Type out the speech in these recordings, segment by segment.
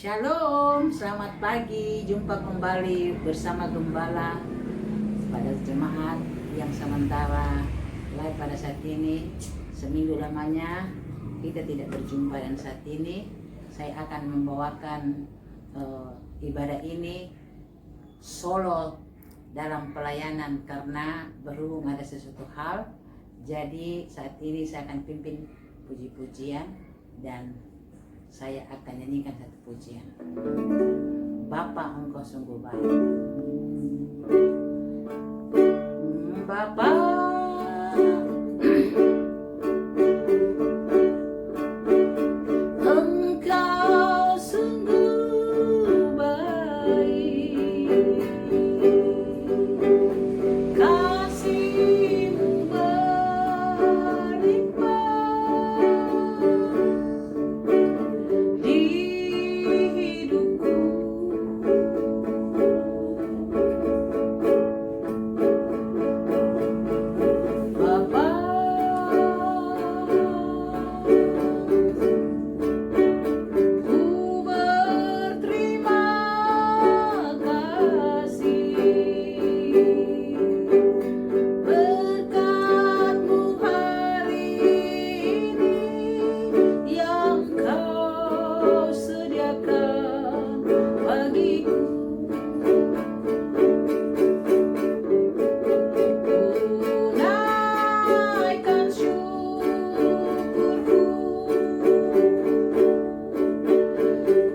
Shalom, selamat pagi. Jumpa kembali bersama Gembala pada jemaat yang sementara live pada saat ini. Seminggu lamanya kita tidak berjumpa, dan saat ini saya akan membawakan ibadah ini solo dalam pelayanan karena berhubung ada sesuatu hal. Jadi saat ini saya akan pimpin puji-pujian dan saya akan nyanyikan satu pujian. Bapa, Engkau sungguh baik. Bapa, Engkau sungguh baik. Kasih-Mu berlimpah di hidupku. Bapa, ku berterima kasih berkat-Mu hari ini yang Kau sediakan bagiku. Naikkan syukurku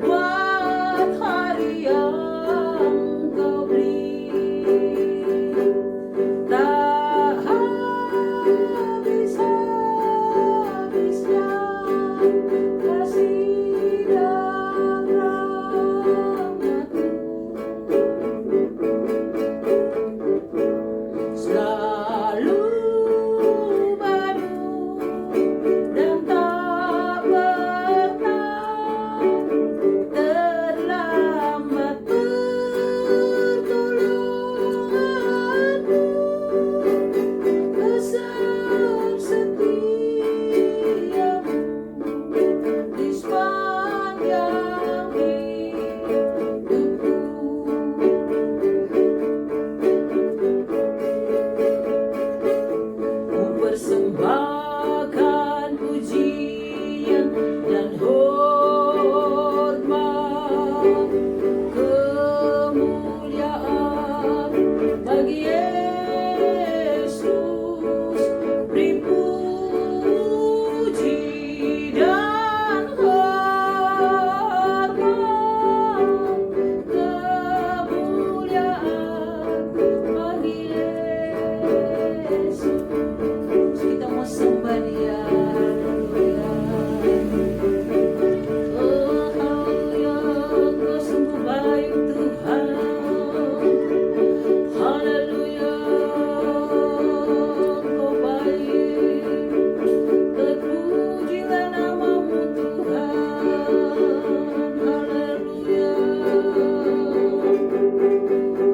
buat hari yang Kau beri. Tak habis-habisnya kasih dan rahmat-Mu. Selalu baru dan tak pernah terlambat pertolongan-Mu. Besar setia-Mu di sepanjang hidupku. Ku persembahkan pujian dan hormat, kemuliaan bagi Yesus. Beri puji dan hormat, kemuliaan bagi Yesus. Kita mau sembah Dia. Oh, haleluya, Engkau sungguh baik Tuhan. Haleluya, Engkau baik. Terpujilah nama-Mu Tuhan. Haleluya,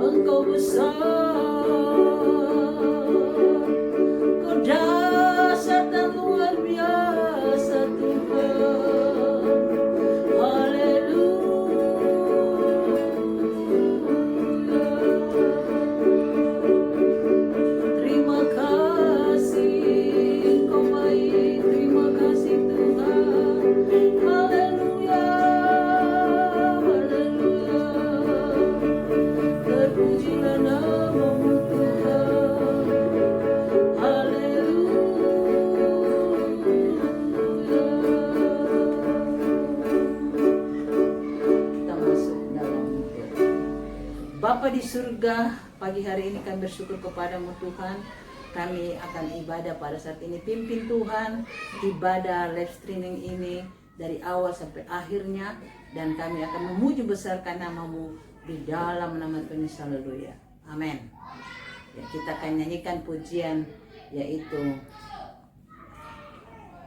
Engkau besar, Kau dahsyat dan luar biasa Tuhan. Haleluya. Terima kasih, Engkau baik. Terima kasih Tuhan. Haleluya, haleluya. Terpujilah nama-Mu Tuhan. Haleluya. Kita masuk dalam doa. Bapa di surga, pagi hari ini kami bersyukur kepadamu Tuhan. Kami akan ibadah pada saat ini. Pimpin Tuhan ibadah live streaming ini dari awal sampai akhirnya. Dan kami akan memuji besarkan nama-Mu di dalam nama Tuhan Yesus. Haleluya. Amin. Ya, kita akan nyanyikan pujian yaitu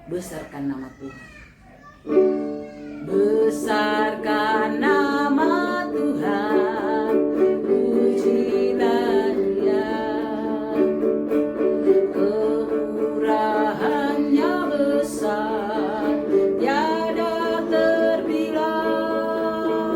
besarkan nama Tuhan. Besarkan nama Tuhan, pujilah Dia. Kemurahan-Nya besar, tiada terbilang.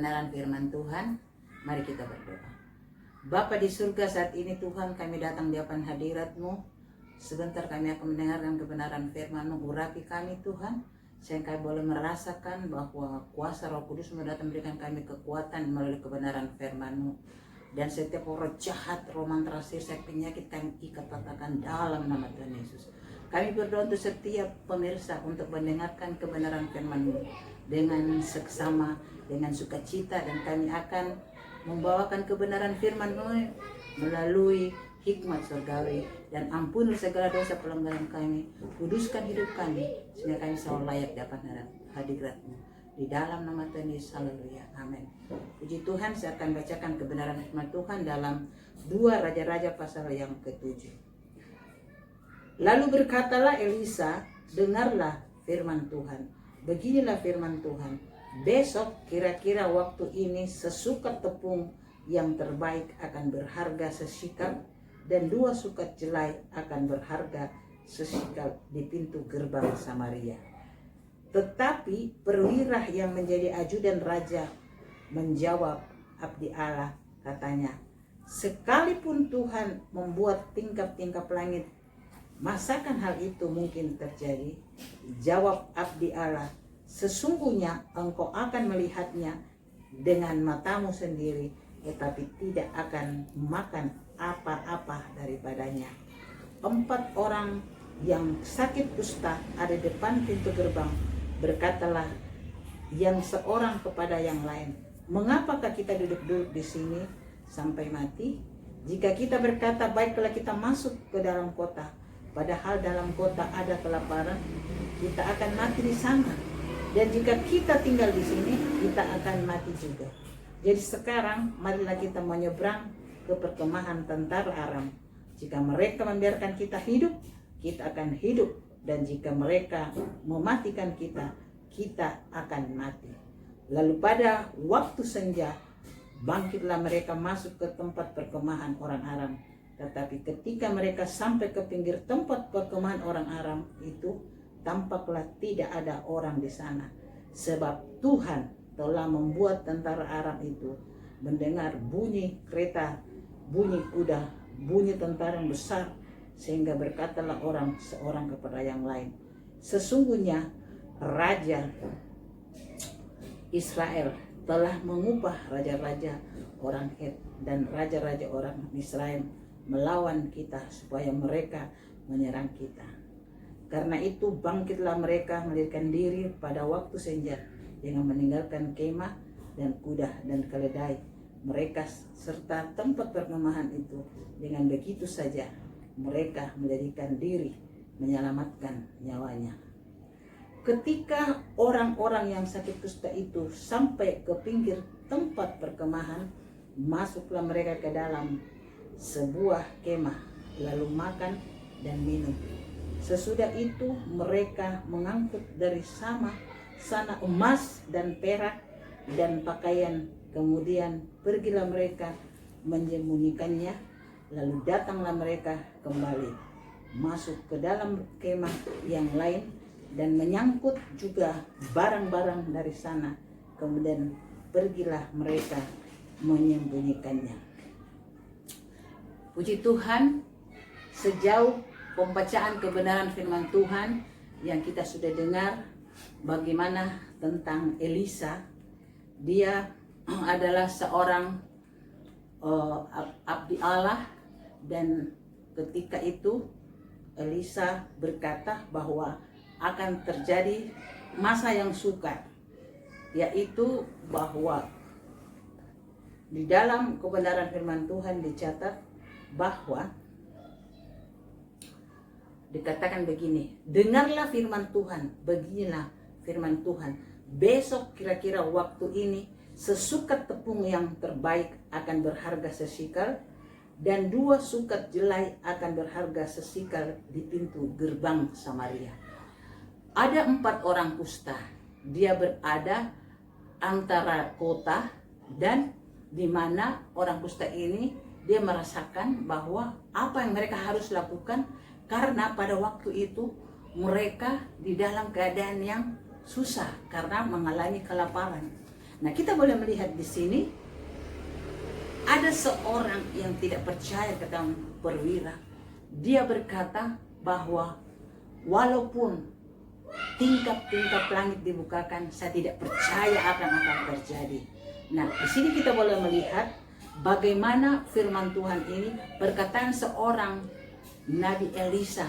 kebenaran firman Tuhan. Mari kita berdoa. Bapa di surga, saat ini Tuhan kami datang di hadapan hadirat-Mu. Sebentar kami akan mendengarkan kebenaran firman-Mu. Urapi kami Tuhan, sehingga kami boleh merasakan bahwa kuasa Roh Kudus datang memberikan kami kekuatan melalui kebenaran firman-Mu. Dan setiap roh jahat, roh mantra sihir, penyakit kami ikat patahkan dalam nama Tuhan Yesus. Kami berdoa untuk setiap pemirsa untuk mendengarkan kebenaran firman-Mu dengan seksama, dengan sukacita, dan kami akan membawakan kebenaran firman-Mu melalui hikmat surgawi. Dan ampuni segala dosa pelanggaran kami, kuduskan hidup kami sehingga kami selalu layak dapat hadirat-Mu. Di dalam nama Tuhan Yesus, haleluya, amin. Puji Tuhan, saya akan bacakan kebenaran firman Tuhan dalam 2 Raja-Raja pasal yang ke-7. Lalu berkatalah Elisa, dengarlah firman Tuhan. Beginilah firman Tuhan, besok kira-kira waktu ini sesukat tepung yang terbaik akan berharga sesikal, dan 2 sukat jelai akan berharga sesikal di pintu gerbang Samaria. Tetapi perwira yang menjadi ajudan raja menjawab abdi Allah, katanya, sekalipun Tuhan membuat tingkap-tingkap langit, masakan hal itu mungkin terjadi? Jawab abdi Allah, sesungguhnya engkau akan melihatnya dengan matamu sendiri, tetapi tidak akan makan apa-apa daripadanya. 4 orang yang sakit kusta ada di depan pintu gerbang. Berkatalah yang seorang kepada yang lain, mengapakah kita duduk-duduk di sini sampai mati? Jika kita berkata, baiklah kita masuk ke dalam kota, padahal dalam kota ada kelaparan, kita akan mati di sana. Dan jika kita tinggal di sini, kita akan mati juga. Jadi sekarang marilah kita menyeberang ke perkemahan tentara Aram. Jika mereka membiarkan kita hidup, kita akan hidup. Dan jika mereka mematikan kita, kita akan mati. Lalu pada waktu senja, bangkitlah mereka masuk ke tempat perkemahan orang Aram. Tetapi ketika mereka sampai ke pinggir tempat perkemahan orang Aram itu, tampaklah tidak ada orang di sana. Sebab Tuhan telah membuat tentara Aram itu mendengar bunyi kereta, bunyi kuda, bunyi tentara yang besar, sehingga berkatalah orang seorang kepada yang lain, sesungguhnya Raja Israel telah mengubah raja-raja orang Het dan raja-raja orang Israel melawan kita supaya mereka menyerang kita. Karena itu bangkitlah mereka melarikan diri pada waktu senja dengan meninggalkan kemah dan kuda dan keledai mereka serta tempat perkemahan itu. Dengan begitu saja mereka melarikan diri menyelamatkan nyawanya. Ketika orang-orang yang sakit kusta itu sampai ke pinggir tempat perkemahan, masuklah mereka ke dalam sebuah kemah, lalu makan dan minum. Sesudah itu mereka mengangkut dari sana emas dan perak dan pakaian. Kemudian pergilah mereka menyembunyikannya. Lalu datanglah mereka kembali masuk ke dalam kemah yang lain dan menyangkut juga barang-barang dari sana. Kemudian pergilah mereka menyembunyikannya. Puji Tuhan, sejauh pembacaan kebenaran firman Tuhan yang kita sudah dengar, bagaimana tentang Elisa. Dia adalah seorang abdi Allah, dan ketika itu Elisa berkata bahwa akan terjadi masa yang sukar, yaitu bahwa di dalam kebenaran firman Tuhan dicatat bahwa dikatakan begini, dengarlah firman Tuhan, beginilah firman Tuhan, besok kira-kira waktu ini sesukat tepung yang terbaik akan berharga sesikal, dan 2 sukat jelai akan berharga sesikal di pintu gerbang Samaria. Ada 4 orang kusta, dia berada antara kota, dan di mana orang kusta ini dia merasakan bahwa apa yang mereka harus lakukan, karena pada waktu itu mereka di dalam keadaan yang susah karena mengalami kelaparan. Nah, kita boleh melihat di sini ada seorang yang tidak percaya kata perwira. Dia berkata bahwa walaupun tingkap-tingkap langit dibukakan, saya tidak percaya akan terjadi. Nah, di sini kita boleh melihat bagaimana firman Tuhan ini, perkataan seorang Nabi Elisa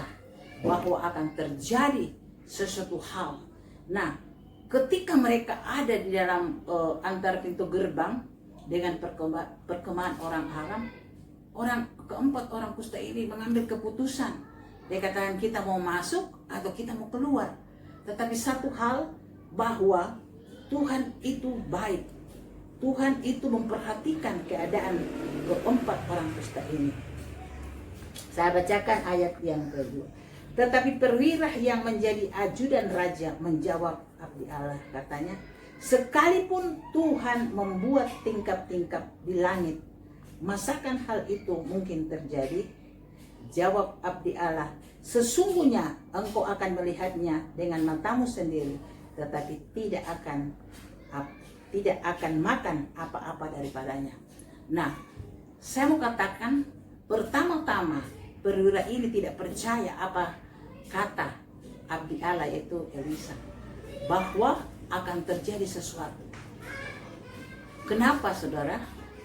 bahwa akan terjadi sesuatu hal. Nah, ketika mereka ada di dalam antara pintu gerbang dengan perkemahan orang Aram, keempat orang kusta ini mengambil keputusan. Dia katakan kita mau masuk atau kita mau keluar. Tetapi satu hal, bahwa Tuhan itu baik. Tuhan itu memperhatikan keadaan keempat orang kusta ini. Saya bacakan ayat yang kedua. Tetapi perwira yang menjadi ajudan raja menjawab abdi Allah, katanya, sekalipun Tuhan membuat tingkap-tingkap di langit, masakan hal itu mungkin terjadi? Jawab abdi Allah, sesungguhnya engkau akan melihatnya dengan matamu sendiri, tetapi tidak akan makan apa-apa daripadanya. Nah, saya mau katakan, pertama-tama perwira ini tidak percaya apa kata abdi Allah yaitu Elisa, bahwa akan terjadi sesuatu. Kenapa, saudara?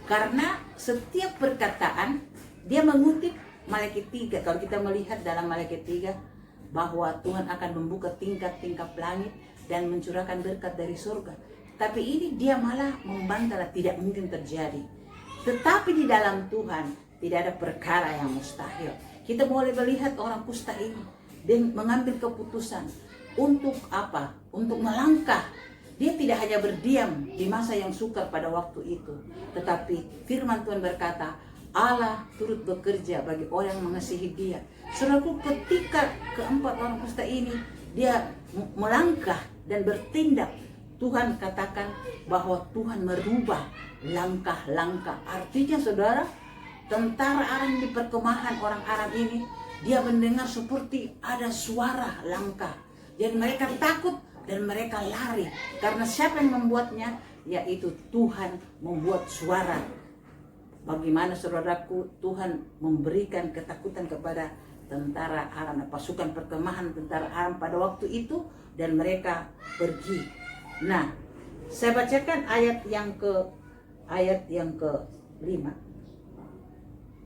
Karena setiap perkataan dia mengutip Malaikat 3. Kalau kita melihat dalam Malaikat 3 bahwa Tuhan akan membuka tingkap-tingkap langit dan mencurahkan berkat dari surga. Tapi ini dia malah membantah, tidak mungkin terjadi. Tetapi di dalam Tuhan tidak ada perkara yang mustahil. Kita boleh melihat orang kusta ini dan mengambil keputusan untuk apa? Untuk melangkah. Dia tidak hanya berdiam di masa yang sukar pada waktu itu, tetapi firman Tuhan berkata, Allah turut bekerja bagi orang yang mengasihi dia. Saudaraku, ketika keempat orang kusta ini dia melangkah dan bertindak, Tuhan katakan bahwa Tuhan merubah langkah-langkah. Artinya, saudara, tentara Aram di perkemahan orang Aram ini, dia mendengar seperti ada suara langkah. Jadi mereka takut dan mereka lari. Karena siapa yang membuatnya? Yaitu Tuhan membuat suara. Bagaimana, saudaraku, Tuhan memberikan ketakutan kepada tentara Aram, pasukan perkemahan tentara Aram pada waktu itu, dan mereka pergi. Nah, saya bacakan ayat yang ke-5.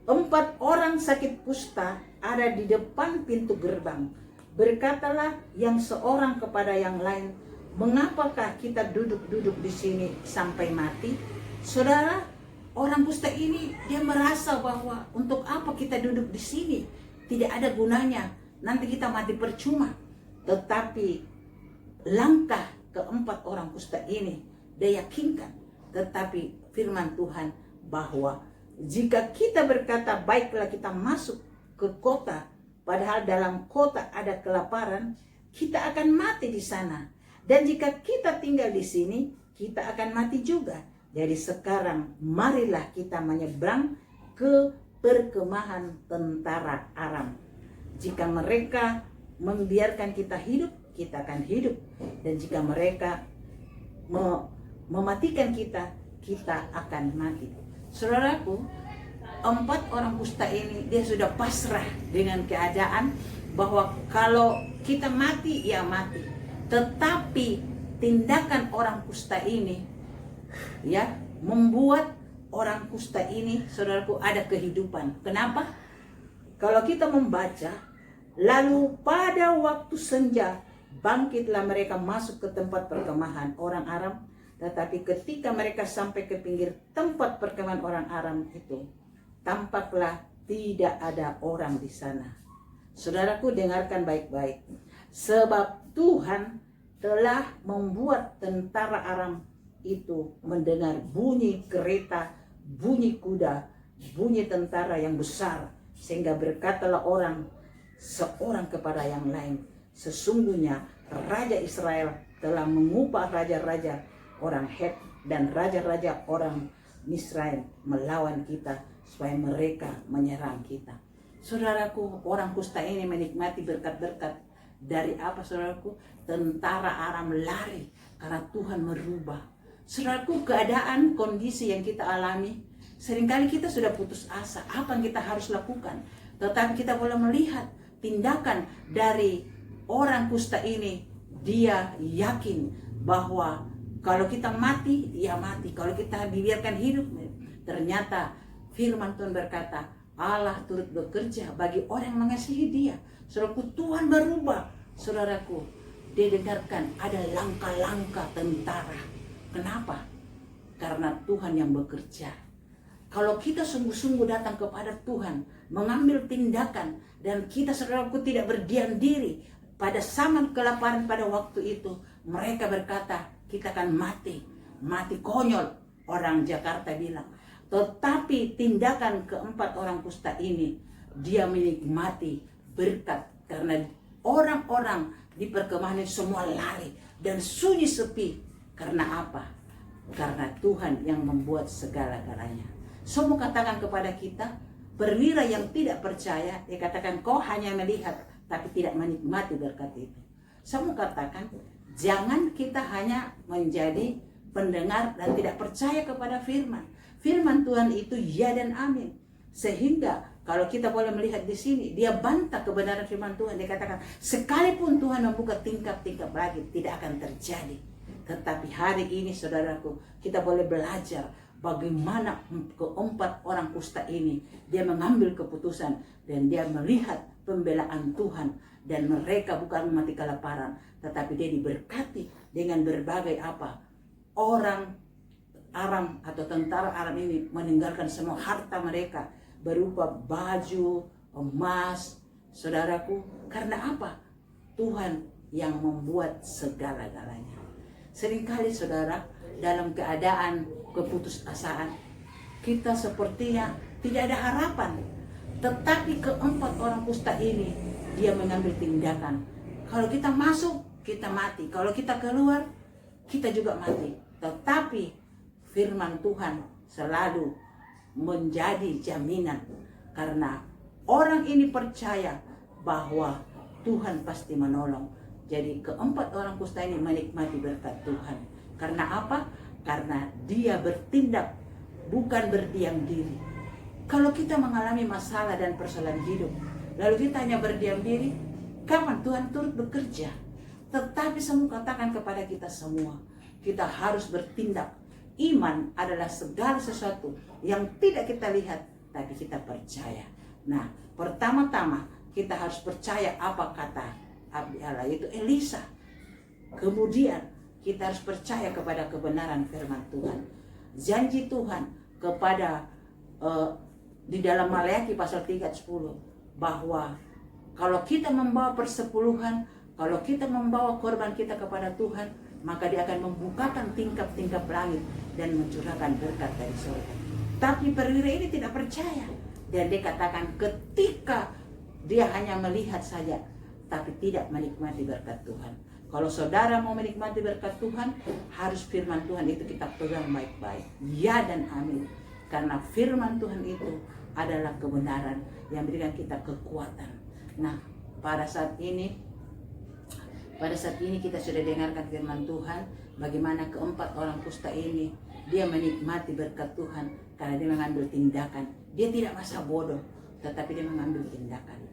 4 orang sakit kusta ada di depan pintu gerbang. Berkatalah yang seorang kepada yang lain, mengapakah kita duduk-duduk di sini sampai mati? Saudara, orang kusta ini dia merasa bahwa untuk apa kita duduk di sini? Tidak ada gunanya, nanti kita mati percuma. Tetapi langkah keempat orang kusta ini dia yakinkan, tetapi firman Tuhan bahwa jika kita berkata baiklah kita masuk ke kota, padahal dalam kota ada kelaparan, kita akan mati di sana. Dan jika kita tinggal di sini, kita akan mati juga. Jadi sekarang marilah kita menyeberang ke perkemahan tentara Aram. Jika mereka membiarkan kita hidup, kita akan hidup. Dan jika mereka mematikan kita, kita akan mati. Saudaraku, 4 orang kusta ini dia sudah pasrah dengan keadaan bahwa kalau kita mati, ya mati. Tetapi tindakan orang kusta ini ya membuat orang kusta ini, saudaraku, ada kehidupan. Kenapa? Kalau kita membaca, lalu pada waktu senja bangkitlah mereka masuk ke tempat perkemahan orang Aram. Tetapi ketika mereka sampai ke pinggir tempat perkemahan orang Aram itu, tampaklah tidak ada orang di sana. Saudaraku, dengarkan baik-baik. Sebab Tuhan telah membuat tentara Aram itu mendengar bunyi kereta, bunyi kuda, bunyi tentara yang besar. Sehingga berkatalah seorang kepada yang lain, sesungguhnya Raja Israel telah mengubah raja-raja orang Het dan raja-raja orang Misraim melawan kita, supaya mereka menyerang kita. Saudaraku, orang kusta ini menikmati berkat-berkat dari apa, saudaraku? Tentara Aram lari karena Tuhan merubah. Saudaraku, keadaan kondisi yang kita alami, seringkali kita sudah putus asa. Apa yang kita harus lakukan? Tetapi kita boleh melihat tindakan dari orang kusta ini. Dia yakin bahwa kalau kita mati, dia mati. Kalau kita dibiarkan hidup, ternyata firman Tuhan berkata, Allah turut bekerja bagi orang yang mengasihi dia. Saudaraku, Tuhan berubah. Saudaraku, dia dengarkan ada langkah-langkah tentara. Kenapa? Karena Tuhan yang bekerja. Kalau kita sungguh-sungguh datang kepada Tuhan, mengambil tindakan, dan kita, saudaraku, tidak berdiam diri. Pada zaman kelaparan pada waktu itu, mereka berkata, kita akan mati. Mati konyol, orang Jakarta bilang. Tetapi tindakan keempat orang kusta ini, dia menikmati berkat. Karena orang-orang di perkemahan semua lari dan sunyi sepi. Karena apa? Karena Tuhan yang membuat segala-galanya. Semua katakan kepada kita, perwira yang tidak percaya, dia katakan kau hanya melihat tapi tidak menikmati berkat itu. Semua katakan, jangan kita hanya menjadi pendengar dan tidak percaya kepada firman. Firman Tuhan itu ya dan amin. Sehingga kalau kita boleh melihat di sini, dia bantah kebenaran firman Tuhan. Dia katakan, sekalipun Tuhan membuka tingkap-tingkap langit, tidak akan terjadi. Tetapi hari ini, saudaraku, kita boleh belajar bagaimana keempat orang kusta ini, dia mengambil keputusan dan dia melihat pembelaan Tuhan, dan mereka bukan mati kelaparan, tetapi dia diberkati dengan berbagai apa? Orang Aram atau tentara Aram ini meninggalkan semua harta mereka berupa baju, emas, saudaraku. Karena apa? Tuhan yang membuat segala-galanya. Seringkali, saudara, dalam keadaan keputusasaan, kita sepertinya tidak ada harapan. Tetapi keempat orang kusta ini, dia mengambil tindakan. Kalau kita masuk, kita mati. Kalau kita keluar, kita juga mati. Tetapi firman Tuhan selalu menjadi jaminan. Karena orang ini percaya bahwa Tuhan pasti menolong. Jadi keempat orang kusta ini menikmati berkat Tuhan. Karena apa? Karena dia bertindak, bukan berdiam diri. Kalau kita mengalami masalah dan persoalan hidup, lalu kita hanya berdiam diri, kapan Tuhan turut bekerja? Tetapi semua katakan kepada kita semua, kita harus bertindak. Iman adalah segala sesuatu yang tidak kita lihat, tapi kita percaya. Nah, pertama-tama kita harus percaya apa kata abdi Allah, yaitu Elisa. Kemudian kita harus percaya kepada kebenaran firman Tuhan. Janji Tuhan kepada di dalam Maleakhi pasal 3:10 bahwa kalau kita membawa persepuluhan, kalau kita membawa korban kita kepada Tuhan, maka dia akan membukakan tingkap-tingkap langit dan mencurahkan berkat dari surga. Tapi perwira ini tidak percaya, dan dia katakan ketika dia hanya melihat saja, tapi tidak menikmati berkat Tuhan. Kalau saudara mau menikmati berkat Tuhan, harus firman Tuhan itu kita pegang baik-baik. Ya dan amin. Karena firman Tuhan itu adalah kebenaran yang memberikan kita kekuatan. Nah, pada saat ini kita sudah dengarkan firman Tuhan, bagaimana keempat orang kusta ini, dia menikmati berkat Tuhan karena dia mengambil tindakan. Dia tidak masa bodoh, tetapi dia mengambil tindakan.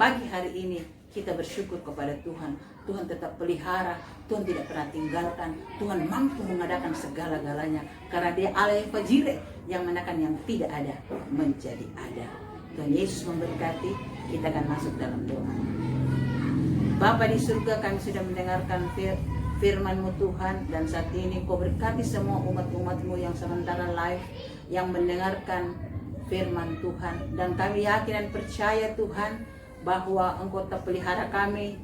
Pagi hari ini kita bersyukur kepada Tuhan. Tuhan tetap pelihara, Tuhan tidak pernah tinggalkan, Tuhan mampu mengadakan segala-galanya. Karena dia Allah yang Fajire, yang menakan yang tidak ada menjadi ada. Tuhan Yesus memberkati. Kita akan masuk dalam doa. Bapa di surga, kami sudah mendengarkan firman-Mu Tuhan, dan saat ini Kau berkati semua umat-umat-Mu yang sementara live, yang mendengarkan firman Tuhan. Dan kami yakin dan percaya Tuhan, bahwa Engkau tetap pelihara kami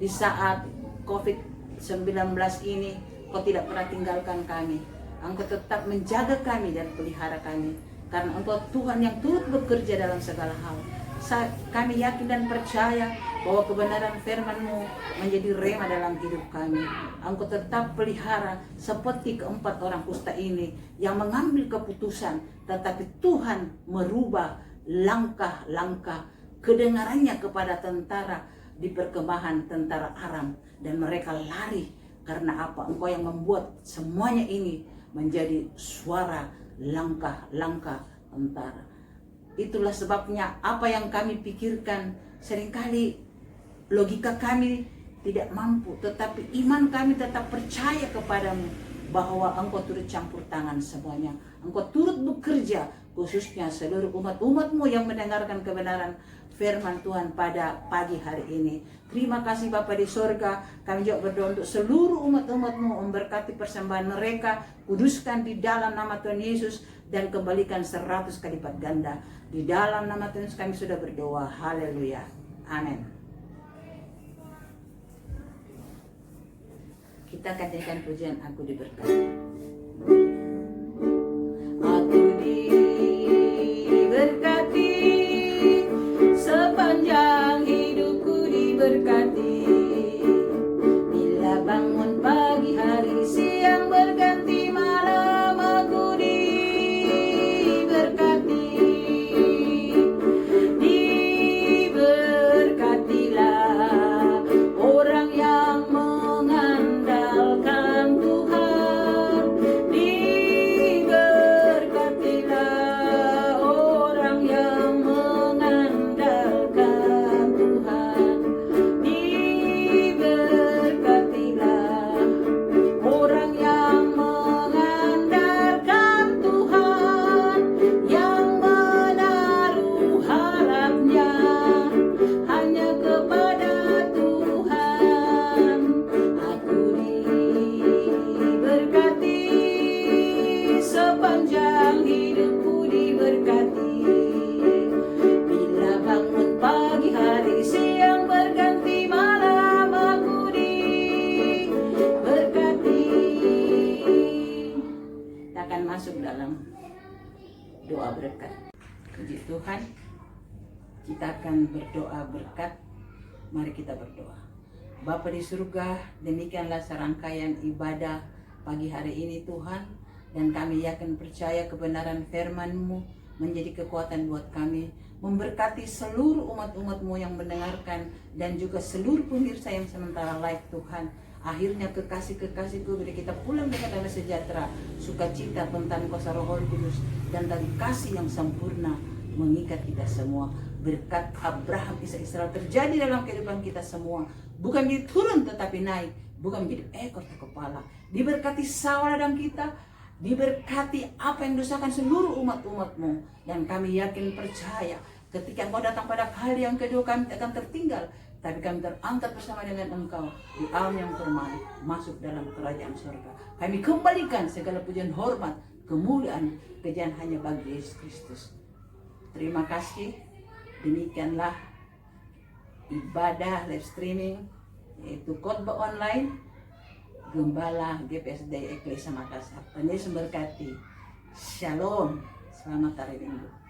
di saat COVID-19 ini. Kau tidak pernah tinggalkan kami. Engkau tetap menjaga kami dan pelihara kami. Karena Engkau Tuhan yang turut bekerja dalam segala hal. Kami yakin dan percaya bahwa kebenaran firman-Mu menjadi rema dalam hidup kami. Engkau tetap pelihara seperti keempat orang kusta ini yang mengambil keputusan, tetapi Tuhan merubah langkah-langkah kedengarannya kepada tentara di perkemahan tentara Aram, dan mereka lari Karena apa? Engkau yang membuat semuanya ini menjadi suara langkah-langkah tentara. Itulah sebabnya apa yang kami pikirkan seringkali logika kami tidak mampu, tetapi iman kami tetap percaya kepadamu bahwa engkau turut campur tangan semuanya. Engkau turut bekerja khususnya seluruh umat-umatmu yang mendengarkan kebenaran firman Tuhan pada pagi hari ini. Terima kasih Bapa di sorga. Kami juga berdoa untuk seluruh umat-umatmu, memberkati persembahan mereka, kuduskan di dalam nama Tuhan Yesus, dan kembalikan 100 kali lipat ganda. Di dalam nama Tuhan Yesus kami sudah berdoa. Haleluya. Amin. Kita akan nyanyikan pujian Aku Diberkati. Aku diberkati, sepanjang hidupku diberkati. Bila bangun pagi hari, siang berganti malam, aku diberkati. Diberkatilah orang yang mengandalkan Tuhan. Diberkatilah orang yang mengandalkan Tuhan. Diberkatilah orang yang mengandalkan Tuhan, yang menaruh harapnya hanya kepada Tuhan. Aku diberkati, sepanjang hidupku diberkati. Bila bangun pagi hari, siang berganti malam, aku diberkati. Kita akan masuk dalam doa berkat. Puji Tuhan, kita akan berdoa berkat. Mari kita berdoa. Bapa di surga, demikianlah serangkaian ibadah pagi hari ini Tuhan, dan kami yakin percaya kebenaran firman-Mu menjadi kekuatan buat kami, memberkati seluruh umat-umat-Mu yang mendengarkan, dan juga seluruh pemirsa yang sementara live Tuhan. Akhirnya kekasih-kekasihku, bila kita pulang dengan damai sejahtera, sukacita tentang kuasa Roh Kudus, dan dari kasih yang sempurna mengikat kita semua. Berkat Abraham, Ishak, Israel terjadi dalam kehidupan kita semua. Bukan menjadi turun tetapi naik, bukan menjadi ekor atau kepala. Diberkati sawah ladang kita, diberkati apa yang dosakan seluruh umat-umat-Mu. Dan kami yakin percaya ketika Engkau datang pada kali yang kedua, kami akan tertinggal, tapi kami terangkat bersama dengan Engkau di alam yang permai, masuk dalam kerajaan surga. Kami kembalikan segala pujian, hormat, kemuliaan, kejayaan hanya bagi Yesus Kristus. Terima kasih. Demikianlah ibadah live streaming, yaitu khotbah online Gembala GPSD Eklesia Makassar. Tuhan Yesus memberkati. Shalom. Selamat hari Minggu.